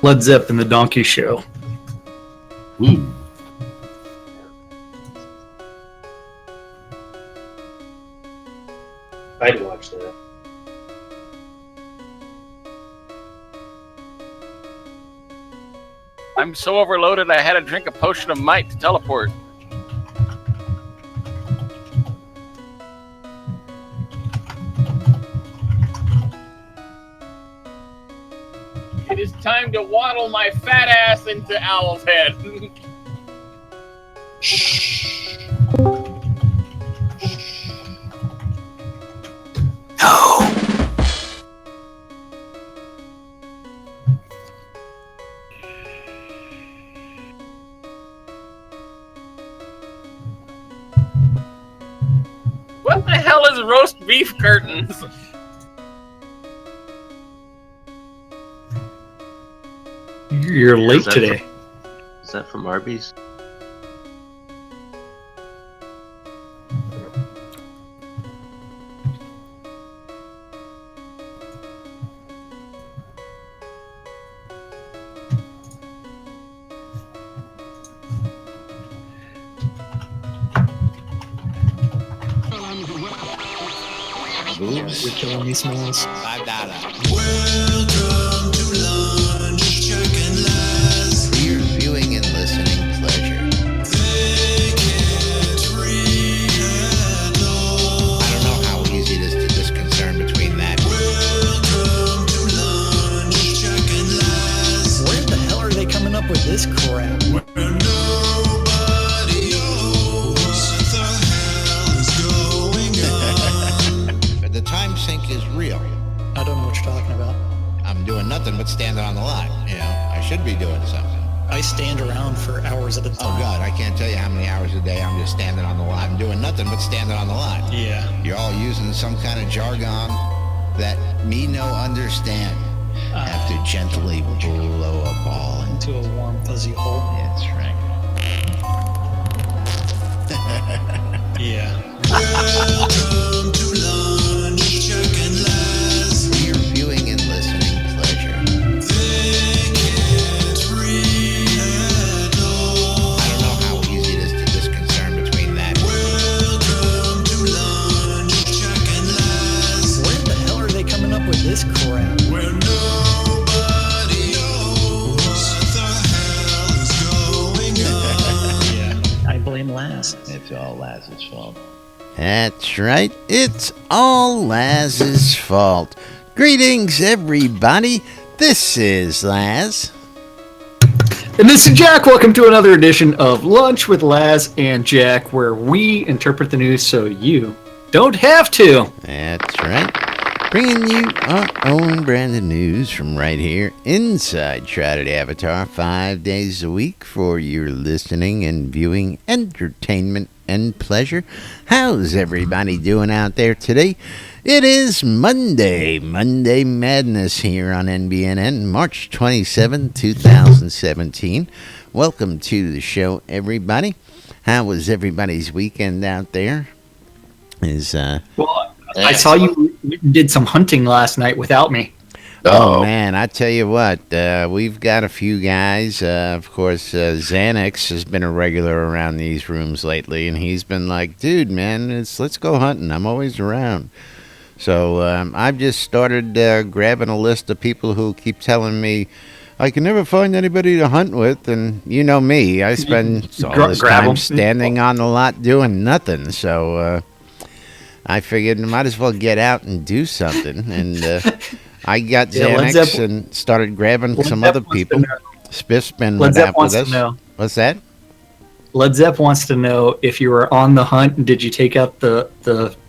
Led Zeppelin, The Donkey Show. Ooh. I'd watch that. I'm so overloaded I had to drink a potion of might to teleport. It is time to waddle my fat ass into Owl's head. No. What the hell is roast beef curtains? You're late today. Is that from Arby's? You're killing me, Smalls. $5. Welcome to lunch, Chuck and Laz. For your viewing and listening pleasure. They can't read all. I don't know how easy it is to discern between that. Welcome to lunch, Chuck and Laz. Where the hell are they coming up with this crap? Where nobody knows what the hell is going on. The time sink is real. I don't know what you're talking about. I'm doing nothing but standing on the line. You know, I should be doing something. I stand around for hours at a Oh time. God, I can't tell you how many hours a day I'm just standing on the line. I'm doing nothing but standing on the line. Yeah. You're all using some kind of jargon that me no understand. Have to gently blow a ball into. Into a warm, fuzzy hole. That's right. Yeah. Welcome to lunch, Chuck and Laz. For your viewing and listening pleasure. They can't read all. I don't know how easy it is to discern between that. Welcome to lunch, Chuck and Laz. Where the hell are they coming up with this crap? Where nobody knows what the hell is going on. Yeah. I blame Laz. It's all Laz's fault. That's right. It's all Laz's fault. Greetings, everybody. This is Laz. And this is Jack. Welcome to another edition of Lunch with Laz and Jack, where we interpret the news so you don't have to. That's right. Bringing you our own brand of news from right here inside Shroud Avatar 5 days a week for your listening and viewing entertainment and pleasure. How's everybody doing out there today? It is Monday Madness here on NBNN, March 27, 2017. Welcome to the show, everybody. How was everybody's weekend out there? Well, I saw you did some hunting last night without me. Oh, man, I tell you what, we've got a few guys. Of course, Xanax has been a regular around these rooms lately, and he's been like, dude, man, let's go hunting. I'm always around. So I've just started grabbing a list of people who keep telling me, I can never find anybody to hunt with, and you know me, I spend all this time standing on the lot doing nothing, so I figured I might as well get out and do something, and I got Xanax and started grabbing some other people. Spiff's been with us. What's that? Led Zepp wants to know if you were on the hunt, did you take out the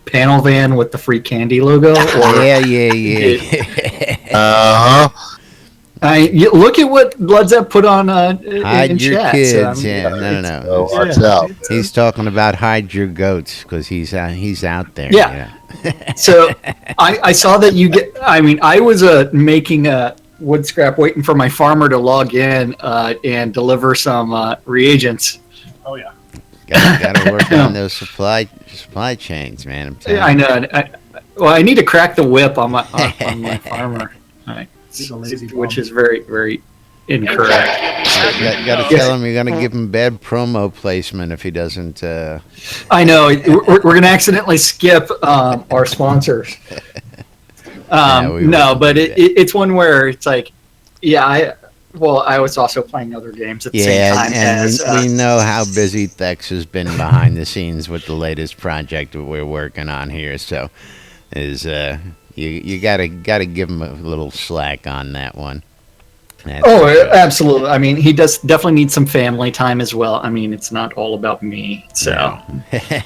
panel van with the free candy logo? Or Yeah. Look at what Led Zepp put on hide in your chat. kids. So, No. Watch out. He's talking about hide your goats because he's out there. Yeah. So I saw that you get. I mean, I was making a wood scrap, waiting for my farmer to log in and deliver some reagents. Oh yeah. Got to work on those supply chains, man. I'm telling I know. I need to crack the whip on my farmer, which is very, very incorrect. You got to tell him you're going to give him bad promo placement if he doesn't. I know we're going to accidentally skip our sponsors. We No, wouldn't but do that. it's one where it's like, yeah, I was also playing other games at the same time and as we know how busy Thex has been behind the scenes with the latest project that we're working on here. So, you gotta give him a little slack on that one. That's Oh, for sure. absolutely. I mean, he does definitely need some family time as well. I mean, it's not all about me. So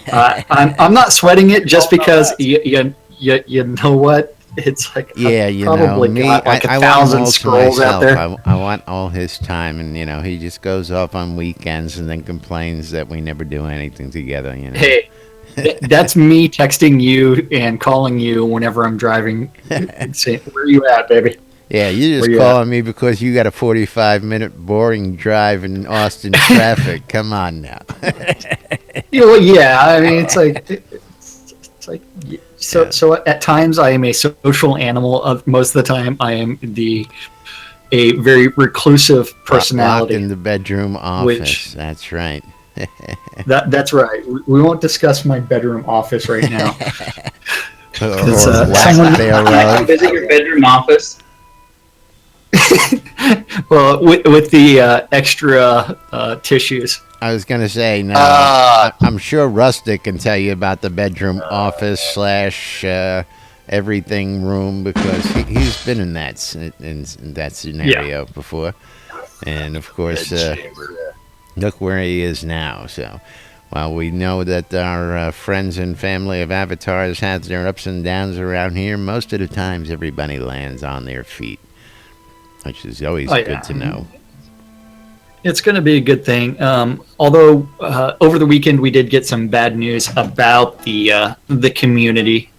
I'm not sweating it just because you know what? It's like Yeah, I've you probably know me. got like I a want him thousand all to scrolls out myself. there. I want all his time, and he just goes off on weekends and then complains that we never do anything together. Hey, that's me texting you and calling you whenever I'm driving and saying, "Where you at, baby?" Yeah, you're Where just you calling me because you got a 45-minute boring drive in Austin traffic. Come on now. Yeah. I mean, it's like so. At times, I am a social animal. Most of the time, I am a very reclusive Locked personality. in the bedroom office. Which- That's right. That's right. We won't discuss my bedroom office right now. Or It's, lack someone- thereof. Visit your bedroom office. Well, with the extra tissues. I was gonna say no. Ah. I'm sure Rustic can tell you about the bedroom office / everything room because he's been in that scenario before, and of course look where he is now. So while we know that our friends and family of avatars have their ups and downs around here, most of the times everybody lands on their feet, which is always good to know. It's going to be a good thing. Although over the weekend we did get some bad news about the community.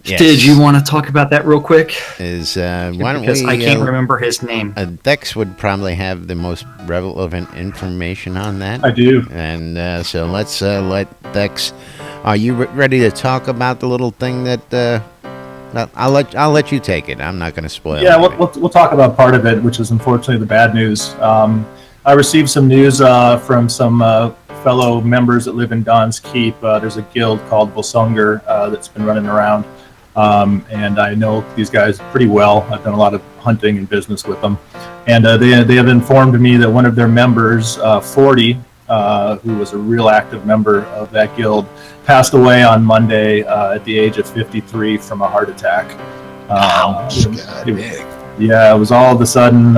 Yes. Did you want to talk about that real quick? Why don't Because we? I can't remember his name. Dex would probably have the most relevant information on that. I do. And so let's let Dex. Are you ready to talk about the little thing that? I'll let you take it. I'm not going to spoil. Yeah, anything. we'll talk about part of it, which is unfortunately the bad news. I received some news from some fellow members that live in Don's Keep. There's a guild called Volsunger that's been running around, and I know these guys pretty well. I've done a lot of hunting and business with them, and they have informed me that one of their members, 40, who was a real active member of that guild, passed away on Monday at the age of 53 from a heart attack. Yeah, it was all of a sudden.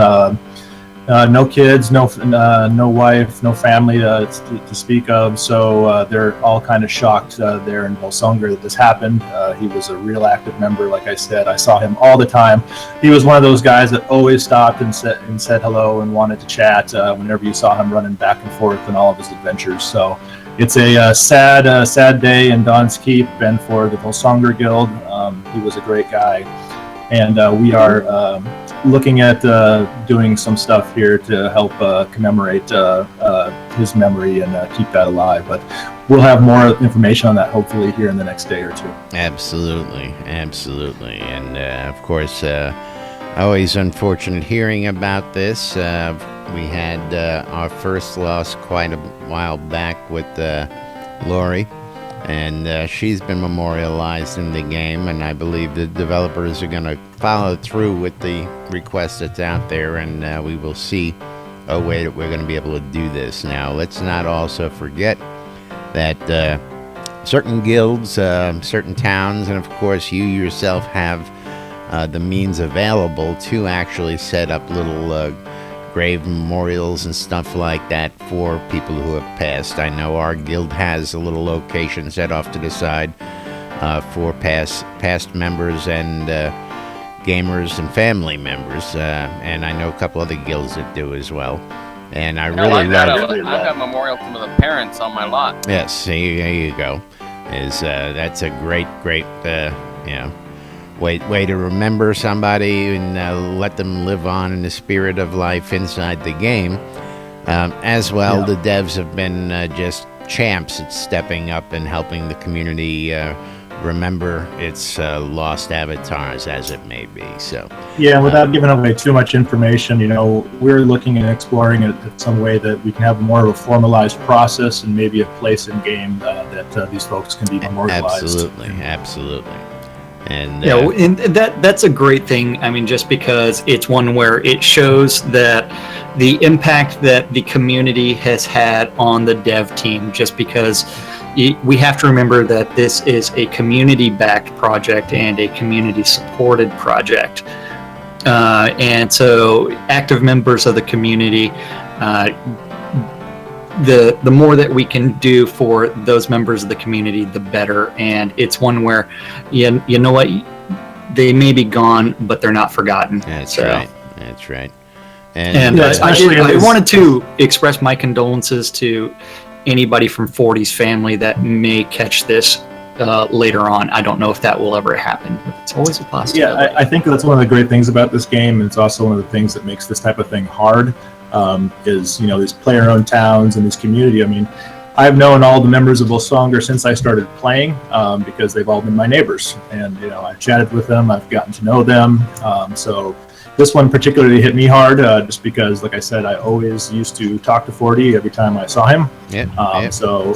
No kids, no wife, no family to speak of. So they're all kind of shocked there in Volsunger that this happened. He was a real active member, like I said. I saw him all the time. He was one of those guys that always stopped and said hello and wanted to chat whenever you saw him running back and forth in all of his adventures. So it's a sad day in Don's Keep and for the Volsunger Guild. He was a great guy. And we are looking at doing some stuff here to help commemorate his memory and keep that alive. But we'll have more information on that hopefully here in the next day or two. Absolutely. And of course, always unfortunate hearing about this. We had our first loss quite a while back with Lori. And she's been memorialized in the game, and I believe the developers are going to follow through with the request that's out there, and we will see a way that we're going to be able to do this. Now, let's not also forget that certain guilds, certain towns, and of course you yourself have the means available to actually set up little grave memorials and stuff like that for people who have passed. I know our guild has a little location set off to the side for past members and gamers and family members, and I know a couple other guilds that do as well. And I really love. I've got a memorial to the parents on my lot. Yes, there you go. That's a great way to remember somebody and let them live on in the spirit of life inside the game. As well, the devs have been just champs at stepping up and helping the community remember its lost avatars, as it may be. So, Yeah, without giving away too much information, we're looking and exploring it in some way that we can have more of a formalized process and maybe a place in game that these folks can be memorialized. absolutely. And And that's a great thing. I mean, just because it's one where it shows that the impact that the community has had on the dev team, just because we have to remember that this is a community-backed project and a community-supported project. And so active members of the community, the more that we can do for those members of the community, the better. And it's one where, you know what, they may be gone, but they're not forgotten. That's right. And I wanted to express my condolences to anybody from 40's family that may catch this later on. I don't know if that will ever happen. It's always a possibility. Yeah, I think that's one of the great things about this game, and it's also one of the things that makes this type of thing hard. Is these player-owned towns and this community. I mean, I've known all the members of Volsonger since I started playing because they've all been my neighbors, and I've chatted with them, I've gotten to know them. So this one particularly hit me hard, just because, like I said, I always used to talk to 40 every time I saw him. So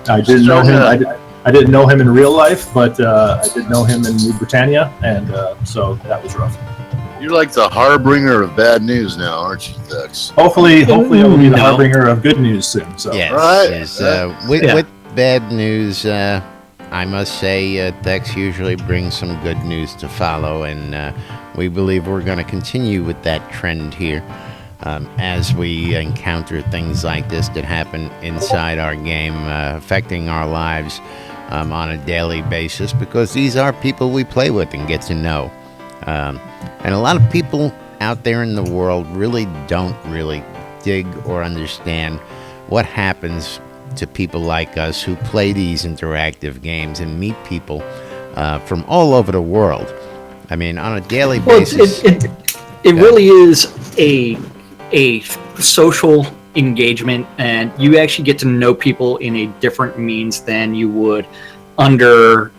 I didn't know him. I didn't know him in real life, but I did know him in New Britannia, and so that was rough. You're like the harbinger of bad news now, aren't you, Dex? Hopefully I will be the harbinger of good news soon. So. Yes, Right. With bad news, I must say, Dex usually brings some good news to follow, and we believe we're going to continue with that trend here as we encounter things like this that happen inside our game, affecting our lives on a daily basis, because these are people we play with and get to know. And a lot of people out there in the world really don't dig or understand what happens to people like us who play these interactive games and meet people from all over the world. I mean, on a daily basis. It really is a social engagement, and you actually get to know people in a different means than you would under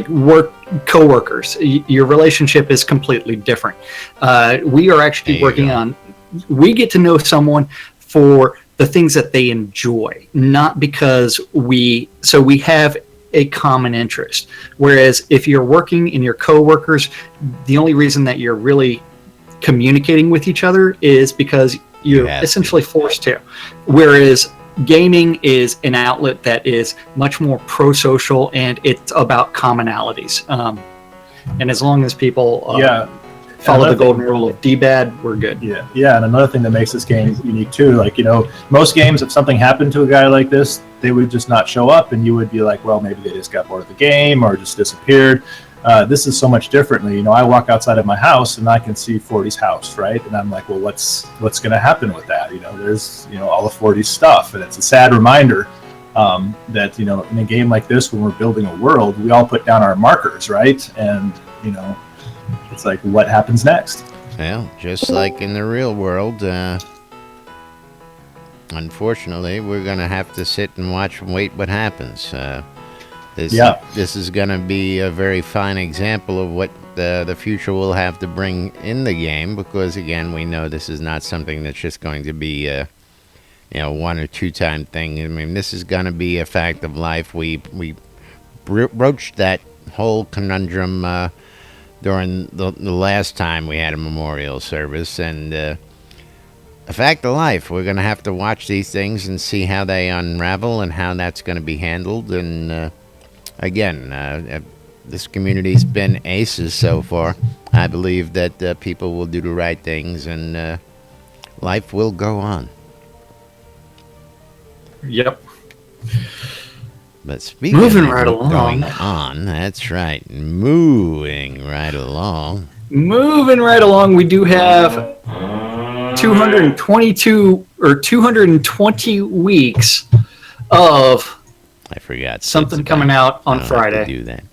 work co-workers. Your relationship is completely different. We are actually working on, we get to know someone for the things that they enjoy, not because we have a common interest. Whereas if you're working in your co-workers, the only reason that you're really communicating with each other is because you're essentially forced to. Whereas gaming is an outlet that is much more pro-social, and it's about commonalities. And as long as people follow the golden rule of D-bad, we're good. Yeah, and another thing that makes this game unique too, most games, if something happened to a guy like this, they would just not show up, and you would be like, well, maybe they just got bored of the game or just disappeared. This is so much differently. I walk outside of my house and I can see 40's house, right? And I'm like, well, what's going to happen with that? There's all of 40's stuff, and it's a sad reminder that in a game like this, when we're building a world, we all put down our markers, right? And it's like, what happens next? Well, just like in the real world, unfortunately, we're going to have to sit and watch and wait what happens. This is going to be a very fine example of what the future will have to bring in the game, because, again, we know this is not something that's just going to be a one or two time thing. I mean, this is going to be a fact of life. We broached that whole conundrum during the last time we had a memorial service, and a fact of life. We're going to have to watch these things and see how they unravel and how that's going to be handled. And again, this community's been aces so far. I believe that people will do the right things, and life will go on. Yep. But speaking Moving of right along. going on, that's right, moving right along. Moving right along, we do have 222 or 220 weeks of I forgot something coming out on Friday. Have to do that.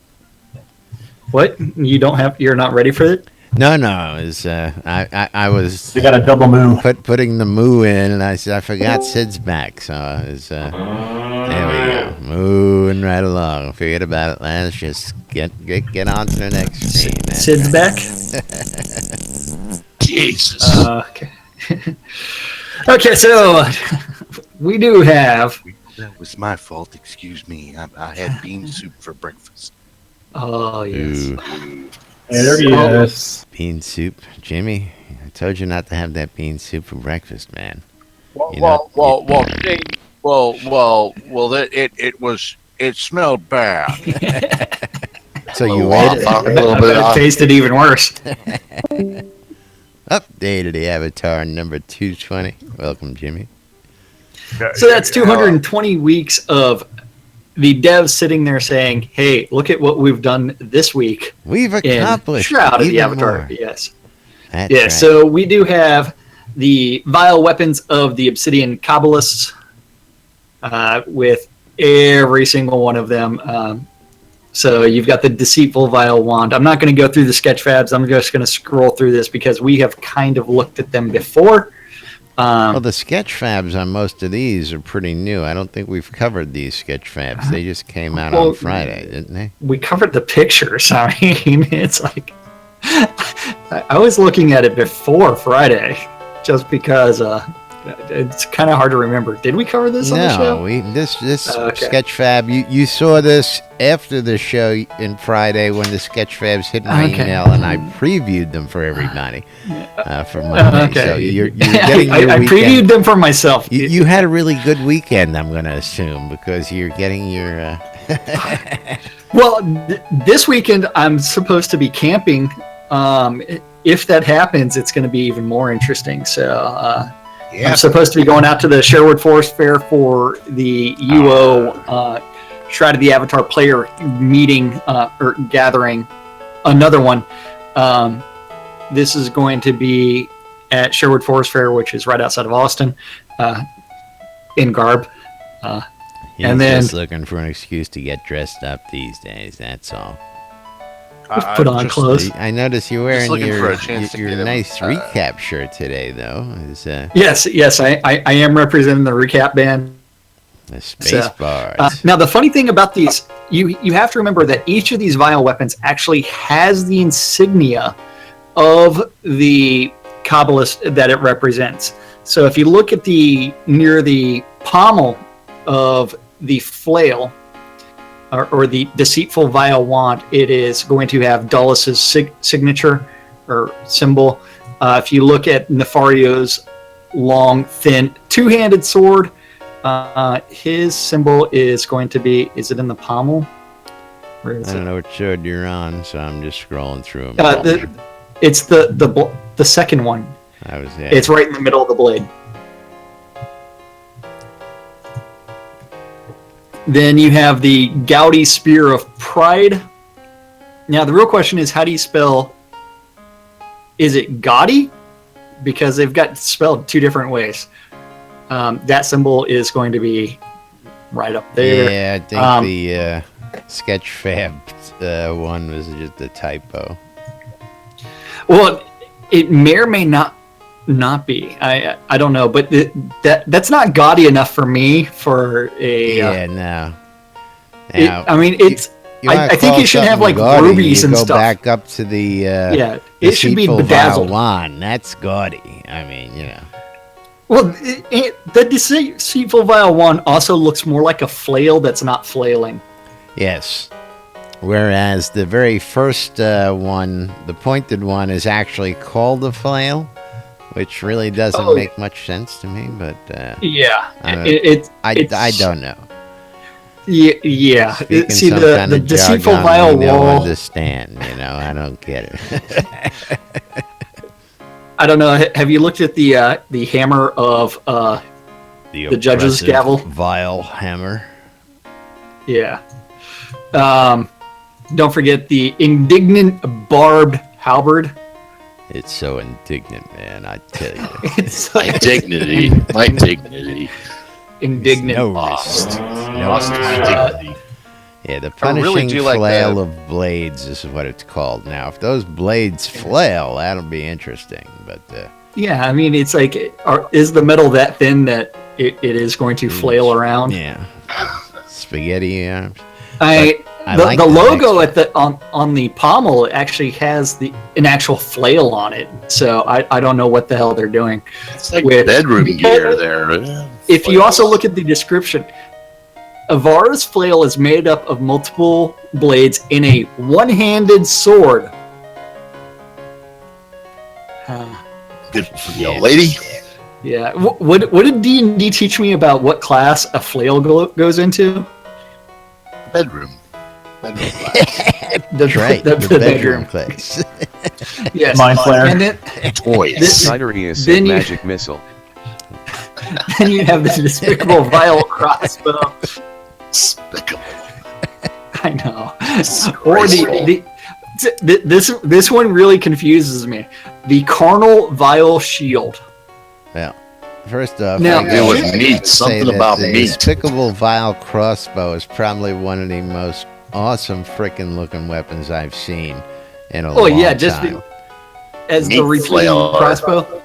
What? You're not ready for it? No. It was, I was. You got a double moo. Putting the moo in, and I forgot Sid's back. So it was, there we go. Moving right along. Forget about it, lads. Just get on to the next screen. That's Sid's right. back. Jesus. Okay. Okay, so we do have. That was my fault. Excuse me. I had bean soup for breakfast. Oh yes. Ooh, Hey, there he is. bean soup. Jimmy, I told you not to have that bean soup for breakfast, man. Well, You know- it smelled bad. So you Well, ate it. a I little bet bit it off. tasted even worse. Updated the avatar number 220. Welcome, Jimmy. So that's 220 weeks of the devs sitting there saying, "Hey, look at what we've done this week We've in accomplished Shroud of the even Avatar." more. Yes. That's Yeah. right. So we do have the vile weapons of the Obsidian Kabbalists with every single one of them. So you've got the deceitful vile wand. I'm not going to go through the sketch fabs. I'm just going to scroll through this because we have kind of looked at them before. Well, the sketch fabs on most of these are pretty new. I don't think we've covered these sketch fabs. They just came out Well, on Friday, didn't they? We covered the pictures. I mean, it's like I was looking at it before Friday, just because it's kind of hard to remember. Did we cover this on the show? No, this Okay. sketch fab. You saw this after the show in Friday when the sketch fabs hit my Okay. email and I previewed them for everybody for Monday. Okay. So you're getting your I weekend. previewed them for myself. You had a really good weekend, I'm going to assume, because you're getting your. Well, this weekend I'm supposed to be camping. If that happens, it's going to be even more interesting. So I'm supposed to be going out to the Sherwood Forest Fair for the UO Shroud of the Avatar player meeting or gathering. Another one. This is going to be at Sherwood Forest Fair, which is right outside of Austin, in Garb. He's And then- just looking for an excuse to get dressed up these days. That's all. Put on clothes. I notice you're wearing looking your, for a chance to your get him, nice recap shirt today, though. Is Yes, I am representing the recap band. the space So, bars? Now, the funny thing about these, you have to remember that each of these vile weapons actually has the insignia of the Kabbalist that it represents. So if you look at near the pommel of the flail, or the deceitful vile wand, it is going to have Dullus's signature or symbol. If you look at Nefario's long, thin, two-handed sword, his symbol is going to be, is it in the pommel? Where is I it? don't know what sword you're on, so I'm just scrolling through them. It's the second one. I was It's right in the middle of the blade. Then you have the Gaudy Spear of Pride. Now, the real question is, how do you spell... Is it Gaudy? Because they've got spelled two different ways. That symbol is going to be right up there. Yeah, I think the sketch fab one was just a typo. Well, it may or may not be. I don't know, but that's not gaudy enough for me for a. Yeah, no. It, Now, I mean, it's. wanna I think call you should have something like gaudy, rubies you and go stuff. back up to the Yeah, it should be deceitful bedazzled. vile wand. That's gaudy. I mean, you know. Well, the deceitful vile one also looks more like a flail that's not flailing. Yes. Whereas the very first one, the pointed one, is actually called a flail, which really doesn't make much sense to me. But Yeah, I don't- it's I don't know. Yeah. Speaking See some the kind of deceitful jargon vile we don't wall. understand. You know, I don't get it. I don't know. Have you looked at the hammer of the judge's oppressive gavel? Vile hammer. Yeah. Don't forget the indignant barbed halberd. It's so indignant, man. I tell you. It's My like dignity. My dignity. indignant. No respect. Lost my dignity. Yeah, the I really punishing do like flail that. of blades is what it's called. Now, if those blades flail, that'll be interesting. But Yeah, I mean, it's like, is the metal that thin that it is going to flail around? yeah, spaghetti arms. I I like the the logo next at the on the pommel actually has an actual flail on it. So I don't know what the hell they're doing. It's like With- bedroom because- gear there. If you also look at the description, Avara's flail is made up of multiple blades in a one-handed sword. Good for the old lady. Yeah. What did D&D teach me about what class a flail goes into? Bedroom. That's right. The bedroom place. Yes. Mind flare. And then, Toys. Siderius then and you- magic missile. then you have this despicable vile crossbow. Despicable. I know. Or this one really confuses me. The carnal vile shield. Well, first off, Now- I It gotta was meat. say Something that about the meat. Despicable Vile crossbow is probably one of the most awesome freaking looking weapons I've seen in a Oh long yeah, just time. as Meat the repeating flail. crossbow.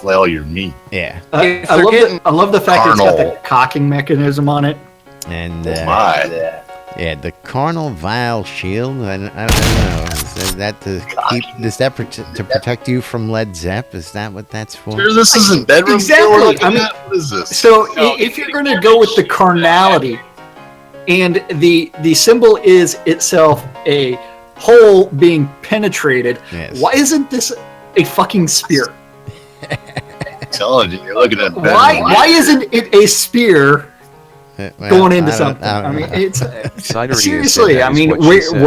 Flail your meat. Yeah, I they're love the fact it's got the carnal. cocking mechanism on it. and My. yeah, the carnal vile shield. I don't know. Is that to keep? Does that to protect you from Led Zepp? Is that what that's for? Sure, this isn't bedroom gear Exactly. we're looking I mean- at? What is this? So No, if you're going to go with the carnality, and the symbol is itself a hole being penetrated, Yes. why isn't this a fucking spear? I'm telling you, you're looking at bedroom Why gear. isn't it a spear Well, going into I don't- something? I I don't mean, know. it's Siderius seriously. said I that is mean, what she said.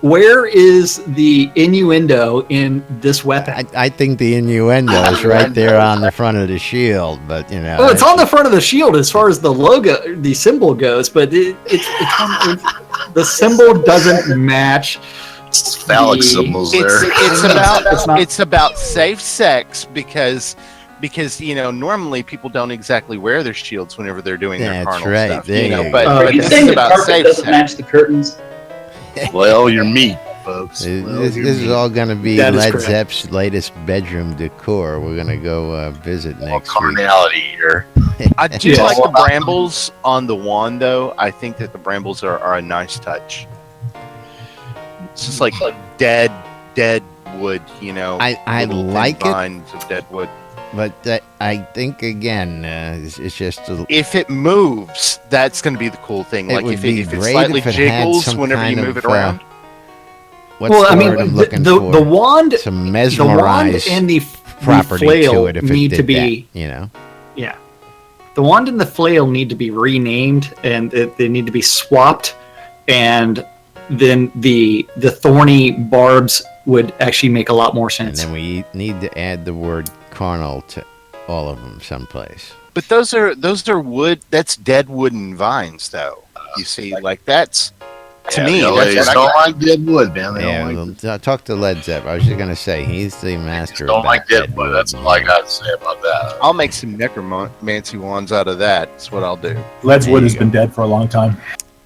where is the innuendo in this weapon? I think the innuendo is right there on the front of the shield, but you know. Well, it's on the front of the shield as far as the logo, the symbol goes, but the symbol doesn't match. It's phallic the- symbols It's there. it's It's not- about safe sex because normally people don't exactly wear their shields whenever they're doing their That's carnal right, stuff. there you But, go. but this is about safe sex. the curtains? Flail your meat, folks. This, Flail this your is meat. all going to be That is Led correct. Zepp's latest bedroom decor. We're going to go visit All next week. carnality here. I do Yes. like the brambles on the wand, though. I think that the brambles are a nice touch. It's just like dead wood, I little thin like it, vines of dead wood. but I think again, it's just a, If it moves, that's going to be the cool thing. It Like would if be it great slightly if it had jiggles some whenever you kind move of, it around. what's Well, the I mean, word I'm looking the for? wand, Some the wand mesmerized and the property flail to it if it need did to be. that, you know. Yeah. The wand and the flail need to be renamed and they need to be swapped, and then the thorny barbs would actually make a lot more And sense. then we need to add the word carnal to all of them someplace. But those are wood. That's dead wooden vines, though. You see, like that's to me. the That's ladies what I don't got. like dead wood, man. They Yeah, don't like well, talk to Led Zepp. I was just gonna say he's the master. don't of like that dead wood. That's all I got to say about that. I'll make some necromancy wands out of that. That's what I'll do. Led's There wood you has go. been dead for a long time.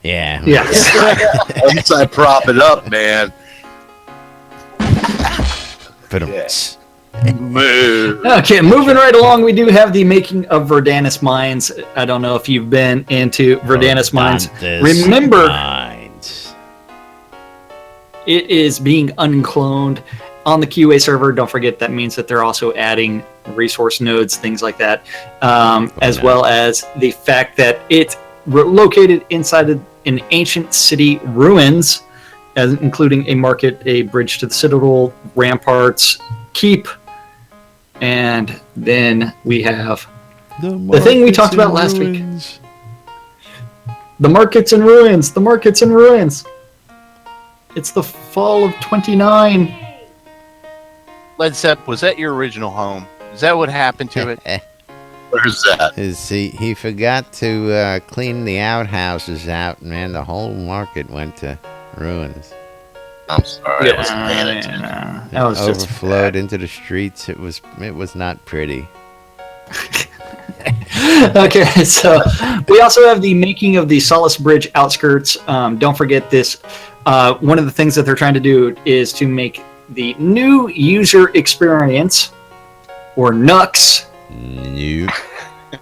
Yeah. Yes. Once I prop it up, man. But Yeah. Move. Okay, moving right along, we do have the making of Verdanus Mines. I don't know if you've been into Verdanus Mines. Remember, Mines. it is being uncloned on the QA server. Don't forget that means that they're also adding resource nodes, things like that, as well as the fact that it's located inside an ancient city ruins, as including a market, a bridge to the citadel, ramparts, keep, and then we have the thing we talked about last week. The market's in ruins. The market's in ruins. It's the fall of 29. Led Zepp, was that your original home? Is that what happened to it? Where's that? He forgot to clean the outhouses out, and man, the whole market went to ruins. I'm sorry. I Yeah, wasn't paying attention. that was just Overflowed into the streets. It was not pretty. okay, so we also have the making of the Solace Bridge outskirts. Don't forget this. One of the things that they're trying to do is to make the new user experience, or NUX. New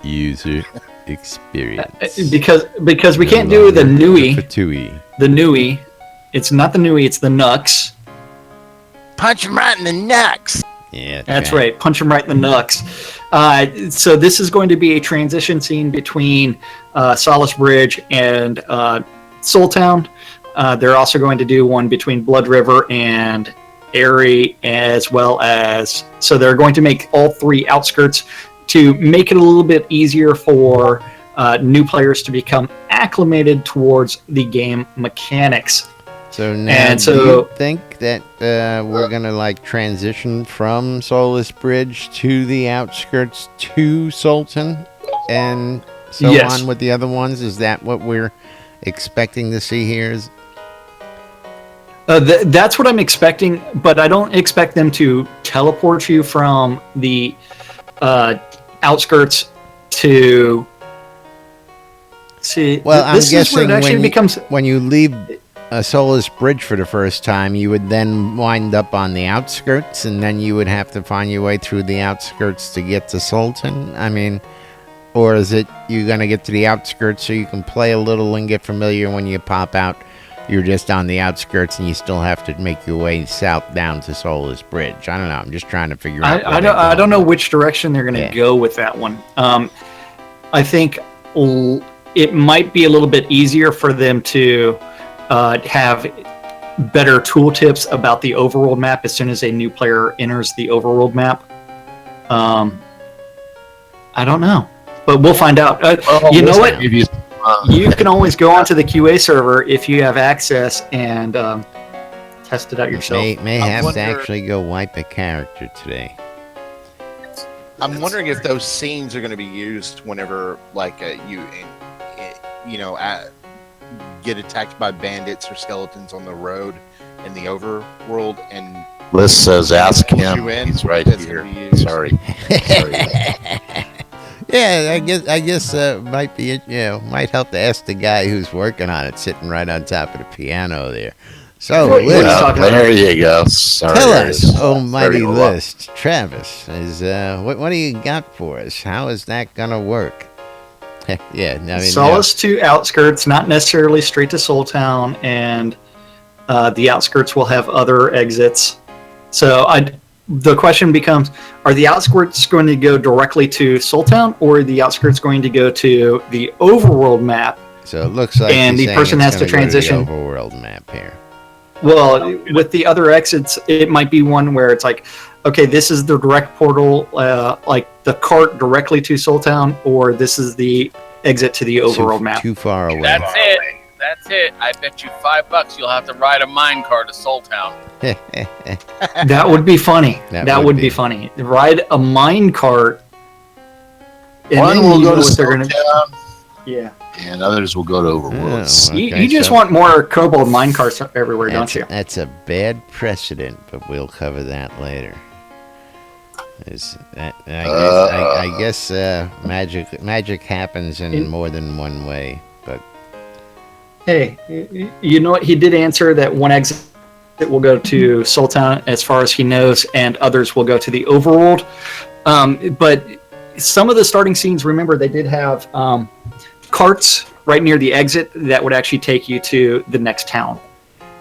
user experience. Because we can't do the Nui. Fatui. The Nui. It's not the Nui, it's the Nux. Punch him right in the nuts. Yeah, That's right. Punch him right in the Nux. So this is going to be a transition scene between Solace Bridge and Soul Town. They're also going to do one between Blood River and Airy, as well as... So they're going to make all three outskirts to make it a little bit easier for new players to become acclimated towards the game mechanics. So now, do you think that we're gonna like transition from Soulless Bridge to the outskirts to Sultan, and so Yes. on with the other ones? Is that what we're expecting to see here? That's what I'm expecting, but I don't expect them to teleport you from the outskirts to... See, Well, I'm this is where guessing it actually when becomes... when you leave a Soulless Bridge for the first time, you would then wind up on the outskirts, and then you would have to find your way through the outskirts to get to Sultan. I mean, or is it you're gonna get to the outskirts so you can play a little and get familiar? When you pop out, you're just on the outskirts, and you still have to make your way south down to Soulless Bridge. I don't know. I'm just trying to figure out. I don't know which direction they're going to go with that one. I think it might be a little bit easier for them to have better tooltips about the overworld map as soon as a new player enters the overworld map. I don't know, but we'll find out. You know what? You can always go onto the QA server if you have access and test it out yourself. May have to actually go wipe a character today. I'm wondering if those scenes are going to be used whenever, like, get attacked by bandits or skeletons on the road in the overworld, and Liz says, "Ask pulls him. you in. He's right That's here." gonna be used. Sorry. Yeah, I guess might be might help to ask the guy who's working on it, sitting right on top of the piano there. So, What are you Liz, talking about? There you go. Sorry. tell us, almighty Very low. list, Travis, is what do you got for us? How is that gonna work? Yeah, I mean, Solace to outskirts, not necessarily straight to Soul Town, and the outskirts will have other exits. So the question becomes, are the outskirts going to go directly to Soul Town, or are the outskirts going to go to the overworld map? So it looks like and you're the saying person it's has to gonna go transition. the overworld map here. Well, with the other exits, it might be one where it's like, okay, this is the direct portal, like the cart directly to Soul Town, or this is the exit to the overworld map. Too far away. That's it. That's it. I bet you $5 you'll have to ride a minecart to Soul Town. That would be funny. That That would would be. be funny. Ride a mine cart. And One then will you go know to what they're Soul gonna. Town, Yeah. and others will go to Overworlds. Oh, You okay, just so want more kobold mine carts everywhere, don't you? That's a bad precedent, but we'll cover that later. I guess magic happens in more than one way, but Hey, you know what? He did answer that one exit will go to Soul Town as far as he knows, and others will go to the overworld. But some of the starting scenes, remember, they did have carts right near the exit that would actually take you to the next town.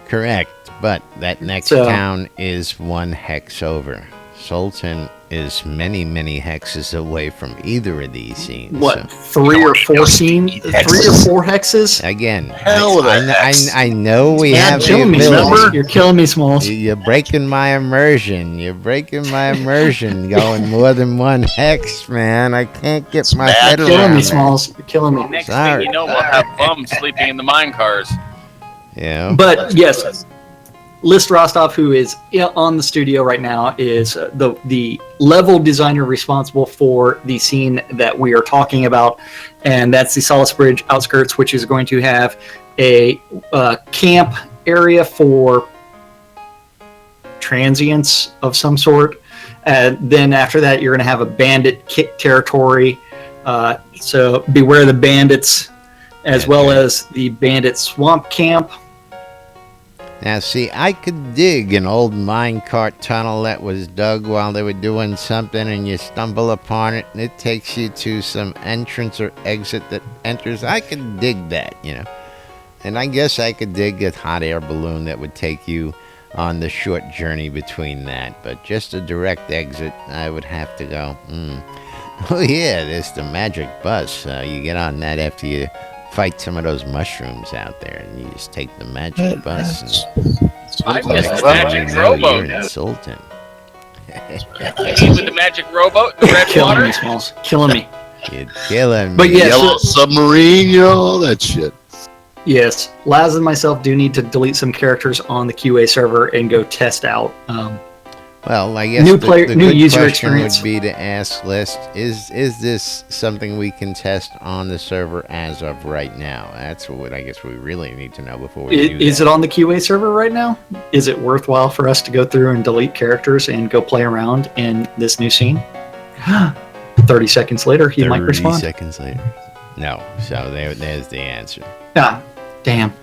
correct. But that next So- town is one hex over. Sultan is many, many hexes away from either of these scenes. What, So, 3 or 4 scenes? 3 or 4 hexes? again, Hell of a hex. I know we You're have the killing me, ability. Smalls. You're killing me, Smalls. You're breaking my immersion. You're breaking my immersion. Going more than one hex, man. I can't get my head You're killing around me, it. Smalls. You're killing me. Next Sorry. thing you know, we'll have bums sleeping in the mine cars. Yeah. But yes, List Rostov, who is on the studio right now, is the level designer responsible for the scene that we are talking about, and that's the Solace Bridge outskirts, which is going to have a camp area for transients of some sort. Then after that, you're going to have a bandit kick territory. So beware the bandits, as well as the bandit swamp camp. Now, see, I could dig an old minecart tunnel that was dug while they were doing something, and you stumble upon it, and it takes you to some entrance or exit that enters. I could dig that, And I guess I could dig a hot air balloon that would take you on the short journey between that. But just a direct exit, I would have to go, Oh, yeah, there's the magic bus. You get on that after you fight some of those mushrooms out there, and you just take the magic bus. I And missed the well, magic you know rowboat. You're insulting. You mean with the magic rowboat, the red Killing water? me, Smalls. Killing me. You're killing me. But yeah, Yellow submarine, all that shit. Yes, Laz and myself do need to delete some characters on the QA server and go test out. Well, I guess New the user good question experience. would be to ask List, is this something we can test on the server as of right now? That's what I guess we really need to know before we do Is that. it on the QA server right now? Is it worthwhile for us to go through and delete characters and go play around in this new scene? 30 seconds later, he might 30 respond. seconds later. No, so there's the answer. Ah, damn.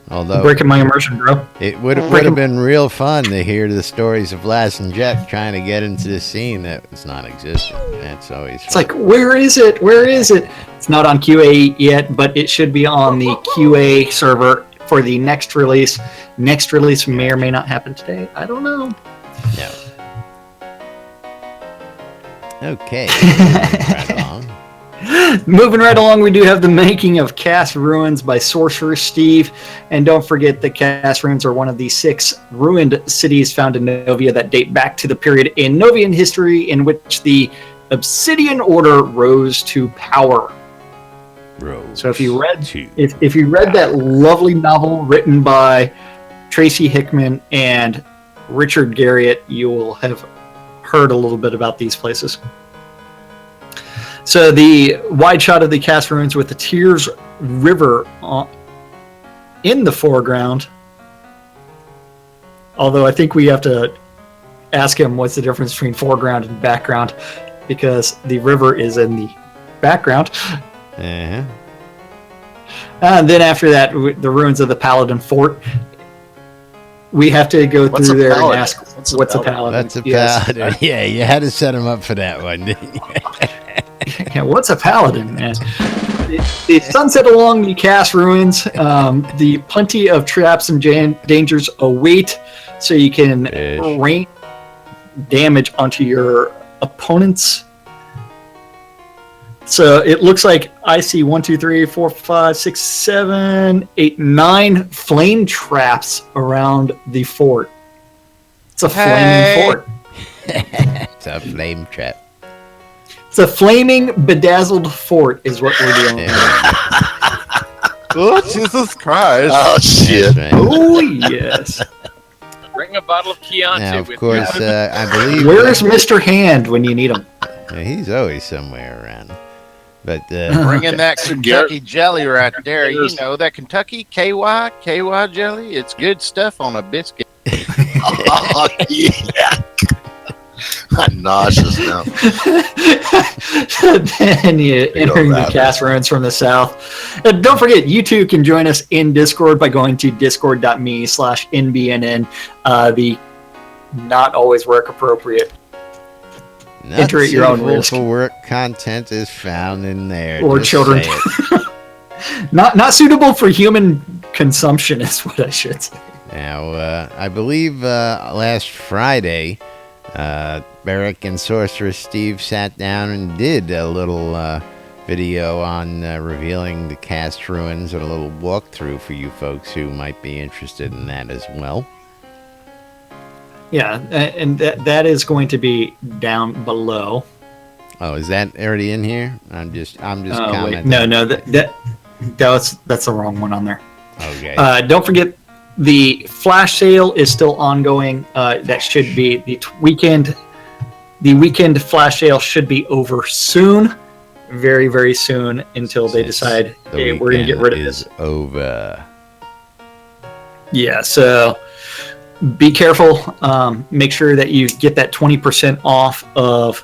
Although Breaking my immersion, bro. it would have been real fun to hear the stories of Lass and Jet trying to get into the scene that was non-existent. That's always It's like, where is it? Where is it? It's not on QA yet, but it should be on the QA server for the next release. Next release may or may not happen today. I don't know. no. Okay. Right along. Moving right along, we do have the making of Cast Ruins by Sorcerer Steve. And don't forget that Cast Ruins are one of the 6 ruined cities found in Novia that date back to the period in Novian history in which the Obsidian Order rose to power. So if you read if you read that lovely novel written by Tracy Hickman and Richard Garriott, you will have heard a little bit about these places. So the wide shot of the Cast Ruins with the Tears River in the foreground. Although I think we have to ask him what's the difference between foreground and background, because the river is in the background. Uh-huh. And then after that, the ruins of the Paladin Fort. We have to go What's through a there and paladin? ask, What's a what's a paladin? paladin? That's a Yes. paladin. Yeah, you had to set him up for that one, didn't you? Yeah, what's a paladin, man? The sunset along the Cast Ruins. The plenty of traps and dangers await, so you can rain damage onto your opponents. So it looks like I see 1, 2, 3, 4, 5, 6, 7, 8, 9 flame traps around the fort. It's a flaming fort. It's a flame trap. It's a flaming, bedazzled fort is what we're dealing with. Oh, Jesus Christ. Oh, shit. That's right. Oh, yes. Bring a bottle of Chianti Now, of with course, you. I believe Where's Mr. Hand when you need him? he's always somewhere around. But Bringing that Kentucky jelly right there. You know, that Kentucky KY jelly. It's good stuff on a biscuit. Oh, yeah. I'm nauseous now. Then you entering the rabbit. Cast Ruins from the south. And don't forget, you too can join us in Discord by going to discord.me/NBNN. The not always work appropriate. not enter at your own suitable risk. for work content is found in there. Or Just children. say it. Not suitable for human consumption is what I should say. Now, I believe last Friday, Barrick and Sorcerer Steve sat down and did a little video on revealing the Cast Ruins, and a little walkthrough for you folks who might be interested in that as well. Yeah, and that is going to be down below. Oh, is that already in here? I'm just Oh, wait. commenting. No, that's the wrong one on there. Okay. Don't forget, the flash sale is still ongoing. That should be the weekend. The weekend flash sale should be over soon, very, very soon, until they Since decide, the hey, we're going to get rid of weekend this. is over. Yeah, so be careful. Make sure that you get that 20% off of.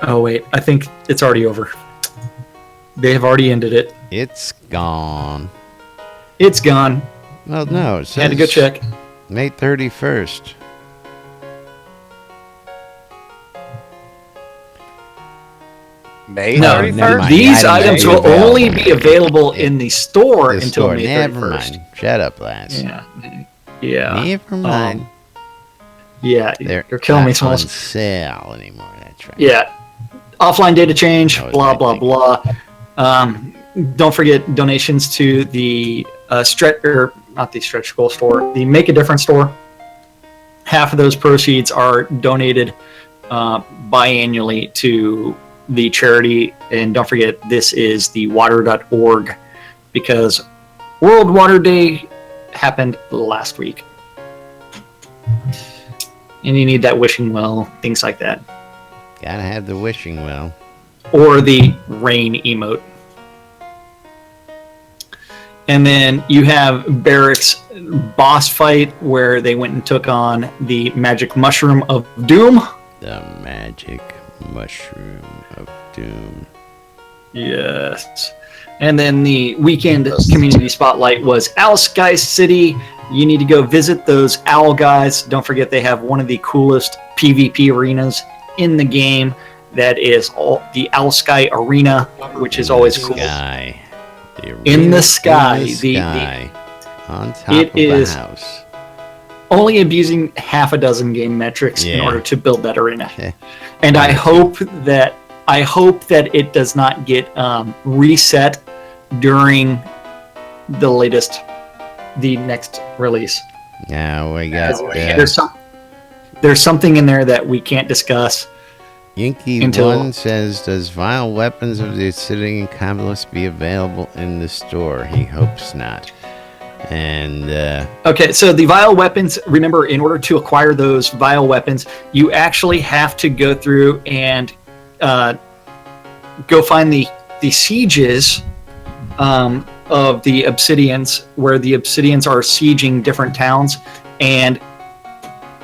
Oh, wait, I think it's already over. They have already ended it. It's gone. It's gone. Well, no, it Had to go says check. May 31st. May No, 31st? never mind. these The items will will be only available. be available in the store The until store. May 31st. Never mind. Shut up, lass. Yeah. Yeah. Never mind. Yeah. They're You're killing me, not on Smalls. sale anymore. That's right. Yeah. Offline data change, That was blah, my blah, thing. blah. Don't forget donations to the not the Stretch Goal store, the Make a Difference store. Half of those proceeds are donated biannually to the charity. And don't forget, this is the water.org because World Water Day happened last week. And you need that wishing well, things like that. Gotta have the wishing well. Or the rain emote. And then you have Barrick's boss fight where they went and took on the magic mushroom of doom. The magic mushroom of doom. Yes. And then the weekend community spotlight was Owl Sky City. You need to go visit those owl guys. Don't forget they have one of the coolest PvP arenas in the game. That is the Owl Sky Arena, which is always cool. Sky. The In the arena sky. in the sky. On top It of the is- house. Only abusing half a dozen game metrics in Yeah. order to build that arena. Yeah. And I hope that it does not get reset during the next release. Now we got There's something in there that we can't discuss. Yinky until- One says, "Does vile weapons of the Obsidian Cabalist be available in the store?" He hopes not. And Okay, so the vile weapons, remember, in order to acquire those vile weapons, you actually have to go through and go find the sieges of the Obsidians, where the Obsidians are sieging different towns, and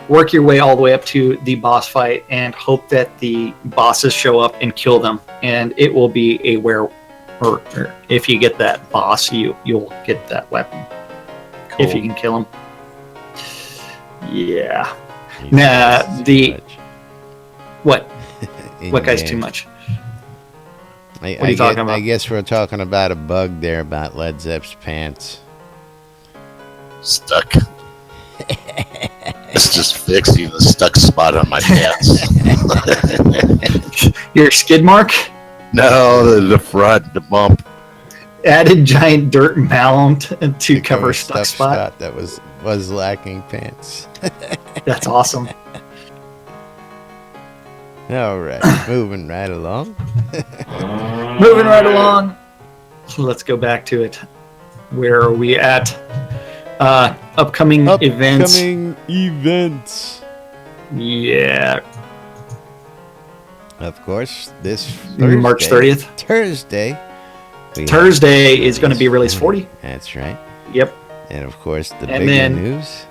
work your way all the way up to the boss fight and hope that the bosses show up and kill them. And it will be a or if you get that boss, you'll get that weapon. If you can kill him. Yeah. he's Nah, too the- much. What? What guy's In-game. too much? I What are you talking about? I guess we're talking about a bug there about Led Zepp's pants. Stuck. It's just fixing the stuck spot on my pants. Your skid mark? No, the front, the bump. Added giant dirt mound to cover stuff stuck spot. that was lacking pants. That's awesome. All right, moving right along. Moving right along. Let's go back to it. Where are we at? Upcoming events. Upcoming events. Yeah. Of course, this Thursday, March 30th. Thursday. we Thursday have is going to be release 40. That's right. Yep. And of course, the And bigger then- news.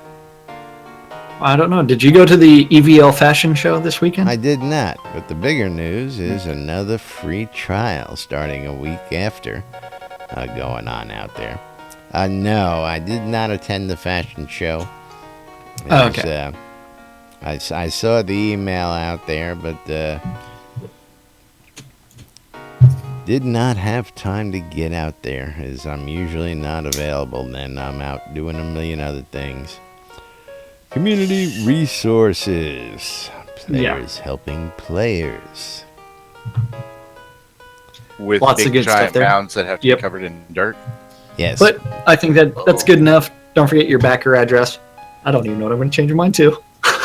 I don't know. Did you go to the EVL fashion show this weekend? I did not, but the bigger news is another free trial starting a week after going on out there. No, I did not attend the fashion show. It Oh, was, okay. I saw the email out there, but did not have time to get out there, as I'm usually not available. Then I'm out doing a million other things. Community resources. Players helping players. With Lots of big good stuff giant there. mounds that have to Yep. be covered in dirt. Yes. But I think that's good enough. Don't forget your backer address. I don't even know what I'm going to change mine to.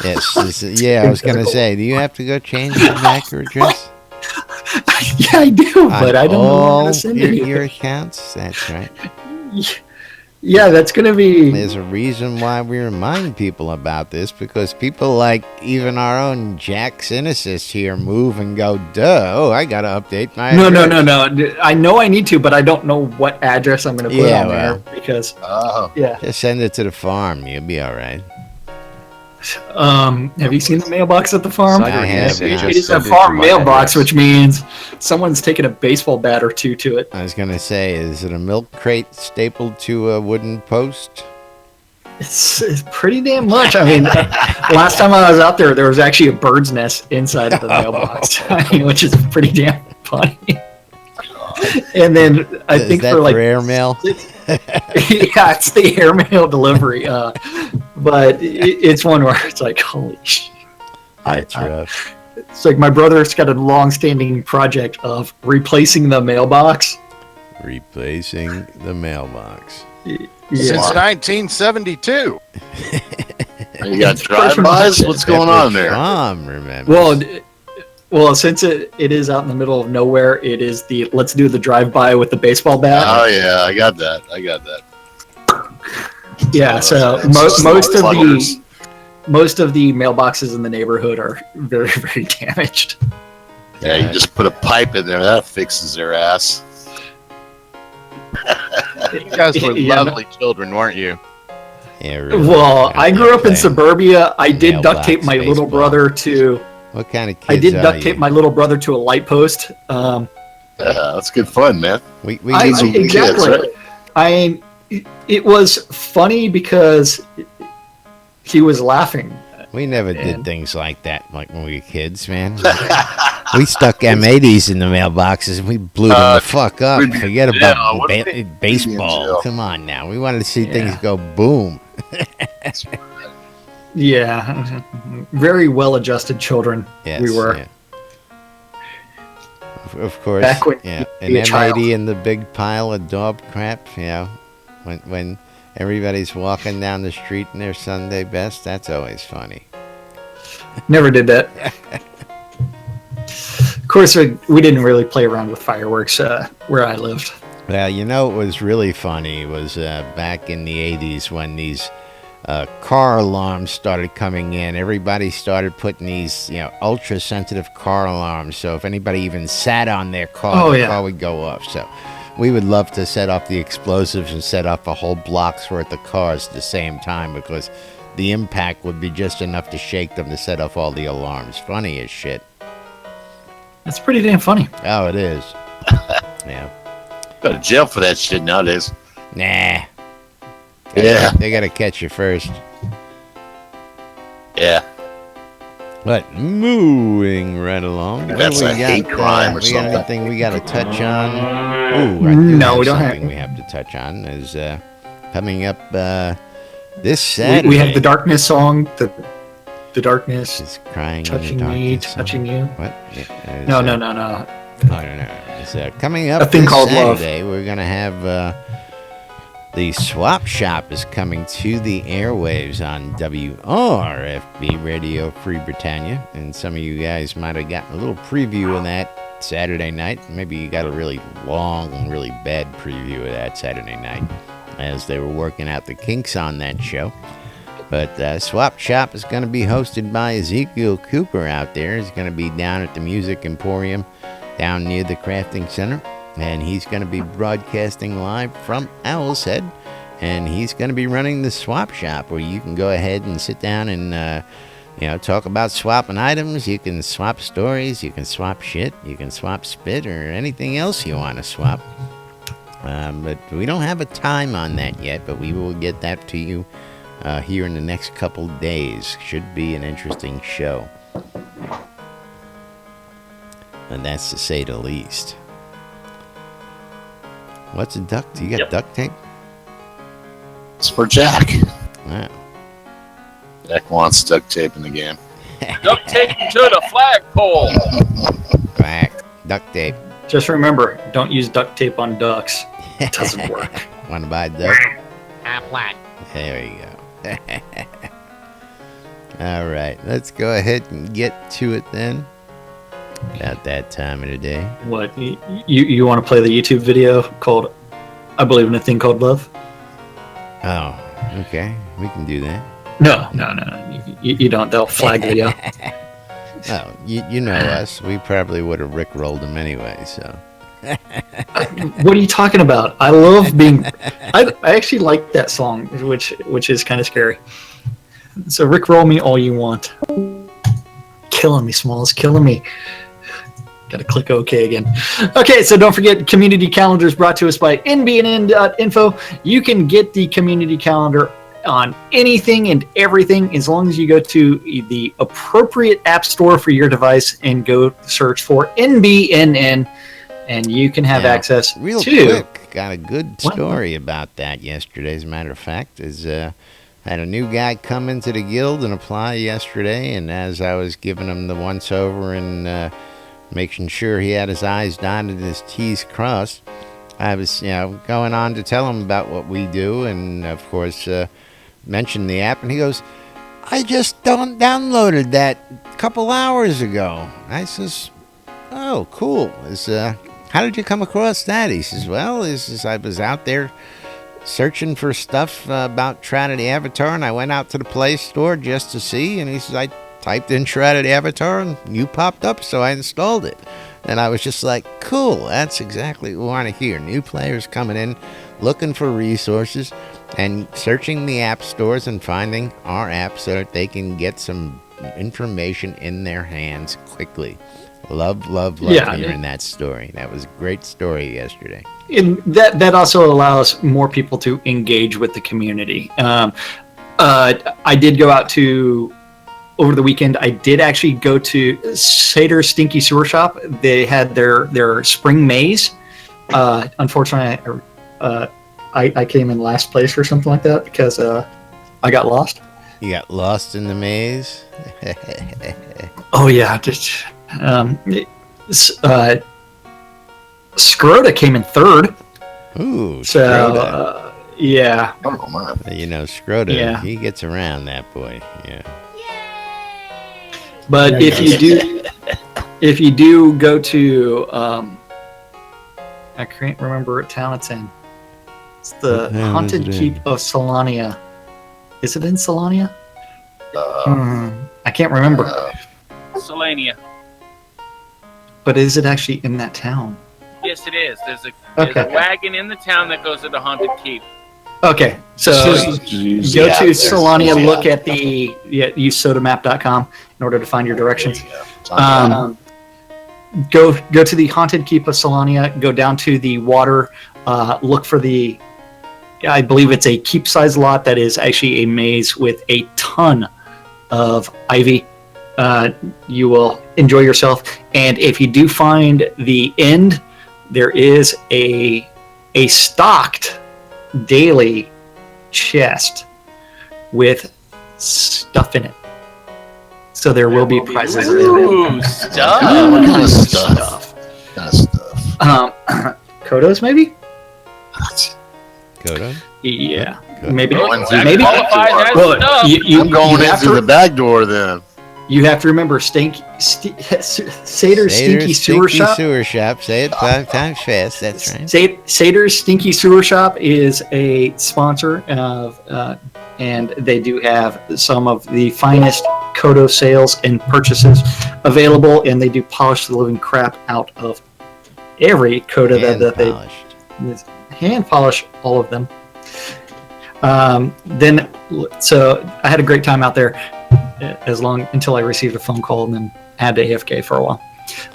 Yes. Yeah, I was going to say, do you have to go change your backer address? Yeah, I do, but On I don't know where I'm all going to send your it. accounts? That's right. Yeah, that's going to be. There's a reason why we remind people about this, because people like even our own Jack Cynicist here move and go, duh, oh, I got to update my No. address. I know I need to, but I don't know what address I'm going to put Yeah, on well. there because, Oh, yeah. Just send it to the farm. You'll be all right. Have you seen the mailbox at the farm? I have. It Just is a send it to farm my mailbox, address. which means someone's taken a baseball bat or two to it. I was going to say, is it a milk crate stapled to a wooden post? It's pretty damn much. I mean, last time I was out there, there was actually a bird's nest inside of the mailbox, which is pretty damn funny. And then I think that for like airmail. yeah, it's the airmail delivery. But it's one where it's like, holy shit. That's rough. It's like my brother's got a long-standing project of replacing the mailbox. Replacing the mailbox. Since 1972. You got drive-bys? What's going on there? Mom remembers. Well, since it is out in the middle of nowhere, it is the let's do the drive-by with the baseball bat. Oh yeah, I got that. Yeah, so most of the mailboxes in the neighborhood are very, very damaged. Yeah, you just put a pipe in there. That fixes their ass. You guys were Yeah, lovely children, weren't you? Yeah, really. Well, I grew up in Playing suburbia. I did mailbox duct tape my little baseball. brother to. What kind of kids I did are duct tape you? my little brother to a light post. That's good fun, man. We These are Exactly. kids, right? It was funny because he was laughing. we never did And- things like that like when we were kids, man. We stuck M80s in the mailboxes and we blew them the fuck up. we'd be- Forget yeah, about what if we- we'd be in baseball. jail. Come on now. We wanted to see Yeah. things go boom. Yeah, very well-adjusted children. Yes, we were. yeah. Of course, Back when yeah. you An were a child. M80 and the big pile of daub crap, you know, when everybody's walking down the street in their Sunday best, that's always funny. Never did that. Of course, we didn't really play around with fireworks where I lived. Well, you know, what was really funny was back in the 80s when these car alarms started coming in. Everybody started putting these, you know, ultra sensitive car alarms. So if anybody even sat on their car, the car would go off. So we would love to set off the explosives and set off a whole block's worth of cars at the same time because the impact would be just enough to shake them to set off all the alarms. Funny as shit. That's pretty damn funny. Oh, it is. Yeah. Go to jail for that shit nowadays. Nah. Yeah. They got to catch you first. Yeah. But moving right along, what That's do we a hate crime or we got something. anything we got to touch on? Ooh, I do No, have we don't have- something we have to touch on. Is coming up this Saturday. We have the darkness song. The darkness Is crying touching in the me, darkness. touching you. What? Yeah, No, is, no, uh, no, no. Oh, no. It's coming up A Thing this Called Love. Saturday. We're gonna have the Swap Shop is coming to the airwaves on WRFB Radio Free Britannia, and some of you guys might have gotten a little preview of that Saturday night. Maybe you got a really long and really bad preview of that Saturday night as they were working out the kinks on that show. But Swap Shop is going to be hosted by Ezekiel Cooper out there. He's going to be down at the Music Emporium down near the Crafting Center. And he's going to be broadcasting live from Owl's Head. And he's going to be running the Swap Shop where you can go ahead and sit down and, talk about swapping items. You can swap stories. You can swap shit. You can swap spit or anything else you want to swap. But we don't have a time on that yet, but we will get that to you here in the next couple days. Should be an interesting show. And that's to say the least. What's a duct? You got duct tape? It's for Jack. Wow. Jack wants duct tape in the game. Duct tape to the flagpole. Quack. Duct tape. Just remember, don't use duct tape on ducks. It doesn't work. Want to buy a duck? I'm black. There you go. All right. Let's go ahead and get to it then. About that time of the day. What, you want to play the YouTube video called I Believe in a Thing Called Love? Oh, okay. We can do that. No. You don't. They'll flag video. Oh, you know us. We probably would have rickrolled them anyway, so. What are you talking about? I love being... I actually like that song, which is kind of scary. So rickroll me all you want. Killing me, Smalls. Killing me. Gotta click OK again. Okay, so don't forget, community calendars brought to us by NBNN.info. You can get the community calendar on anything and everything as long as you go to the appropriate app store for your device and go search for NBNN, and you can have Now, access real to. quick, got a good What? story about that yesterday. As a matter of fact, had a new guy come into the guild and apply yesterday, and as I was giving him the once over and making sure he had his I's dotted and his T's crossed, I was, going on to tell him about what we do, and of course, mentioned the app, and he goes, "I just downloaded that a couple hours ago." I says, "Oh, cool. How did you come across that?" He says, "Well, I was out there searching for stuff about Shroud of the Avatar, and I went out to the Play Store just to see," and he says, "I typed in Shroud of the Avatar, and you popped up, so I installed it." And I was just like, cool, that's exactly what we want to hear. New players coming in, looking for resources, and searching the app stores and finding our app so that they can get some information in their hands quickly. Love hearing that story. That was a great story yesterday. And that also allows more people to engage with the community. I did go out to, over the weekend, I did actually go to Sater's Stinky Sewer Shop. They had their spring maze. Unfortunately, I came in last place or something like that because I got lost. You got lost in the maze? Oh yeah, just Scroda came in third. Ooh, So yeah, Oh, man. Scroda, Yeah. he gets around, that boy. Yeah. but Yeah, if you do go to I can't remember what town it's in. It's the What town is Haunted it in? Keep of Solania. Is it in Solania? Uh, I can't remember. Selenia. But is it actually in that town? Yes, it is. There's a Okay. wagon in the town that goes to the Haunted Keep. Okay, so use go the app to there. Solania, Use the look app. at use sodamap.com in order to find your directions. There you go. It's on the app. Go to the Haunted Keep of Solania, go down to the water, look for I believe it's a keep-size lot that is actually a maze with a ton of ivy. You will enjoy yourself, and if you do find the end, there is a stocked daily chest with stuff in it. So there will be prizes. Ooh, stuff. What kind of stuff? What kind of stuff? Kodos, maybe? Kodo? Yeah, Good. maybe. Going That Maybe. qualifies as Well, stuff. I'm going have into to, the back door then. You have to remember, Sater's Stinky Sewer Shop. Sewer Shop. Say it 5 times fast. That's right. Sater's Stinky Sewer Shop is a sponsor of, and they do have some of the finest Kodo sales and purchases available, and they do polish the living crap out of every Kodo that they Hand-polished. hand polish all of them. So I had a great time out there until I received a phone call and then had to AFK for a while.